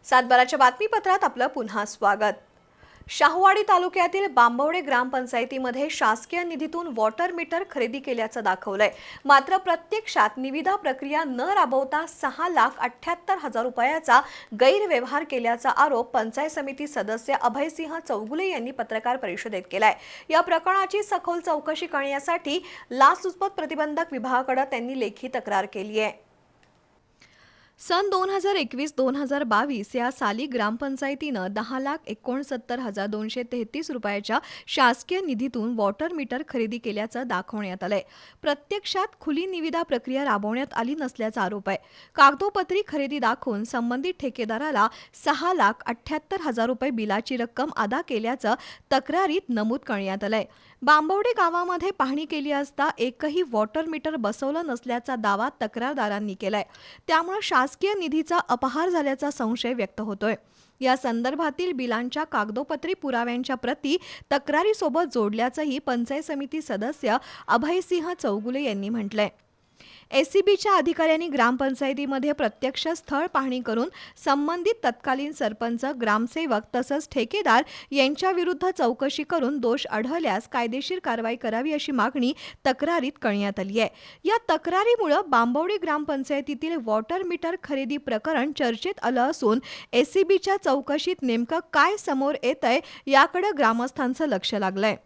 सातबाराच्या बातमीपत्रात आपलं पुन्हा स्वागत। शाहूवाडी तालुक्यातील बांबवडे ग्रामपंचायतीमध्ये शासकीय निधीतून वॉटर मीटर खरेदी केल्याचं दाखवलंय। मात्र प्रत्यक्षात निविदा प्रक्रिया न राबवता 6,78,000 रुपयाचा गैरव्यवहार केल्याचा आरोप पंचायत समिती सदस्य अभयसिंह चौगुले यांनी पत्रकार परिषदेत केलाय। या प्रकरणाची सखोल चौकशी करण्यासाठी लाचलुचपत प्रतिबंधक विभागाकडे त्यांनी लेखी तक्रार केली आहे। सन 2021-2022 या साली ग्रामपंचायतीनं 10,69,233 रुपयाच्या शासकीय निधीतून वॉटर मीटर खरेदी केल्याचं दाखवण्यात आलंय। प्रत्यक्षात खुली निविदा प्रक्रिया राबवण्यात आली नसल्याचा आरोप आहे। कागदोपत्री खरेदी दाखवून संबंधित ठेकेदाराला 6,78,000 रुपये बिलाची रक्कम अदा केल्याचं तक्रारीत नमूद करण्यात आलंय। बांबवडे गावामध्ये पाहणी केली असता एकही वॉटर मीटर बसवलं नसल्याचा दावा तक्रारदारांनी केलाय। त्यामुळे शासकीय निधीचा अपहार झाल्याचा संशय व्यक्त होतोय। या संदर्भातील बिलांच्या कागदोपत्री पुराव्यांच्या प्रती तक्रारीसोबत जोडल्याचंही पंचायत समिती सदस्य अभयसिंह चौगुले यांनी म्हटलंय। एसीबीच्या अधिकाऱ्यांनी ग्रामपंचायतीमध्ये प्रत्यक्ष स्थळ पाहणी करून संबंधित तत्कालीन सरपंच, ग्रामसेवक तसंच ठेकेदार यांच्या विरुद्ध चौकशी करून दोष आढळल्यास कायदेशीर कारवाई करावी अशी मागणी तक्रारीत करण्यात आली आहे। या तक्रारीमुळे बांबवडे ग्रामपंचायतीतील वॉटर मीटर खरेदी प्रकरण चर्चेत आलं असून एसीबीच्या चौकशीत नेमकं काय समोर येतंय याकडे ग्रामस्थांचं लक्ष लागलंय।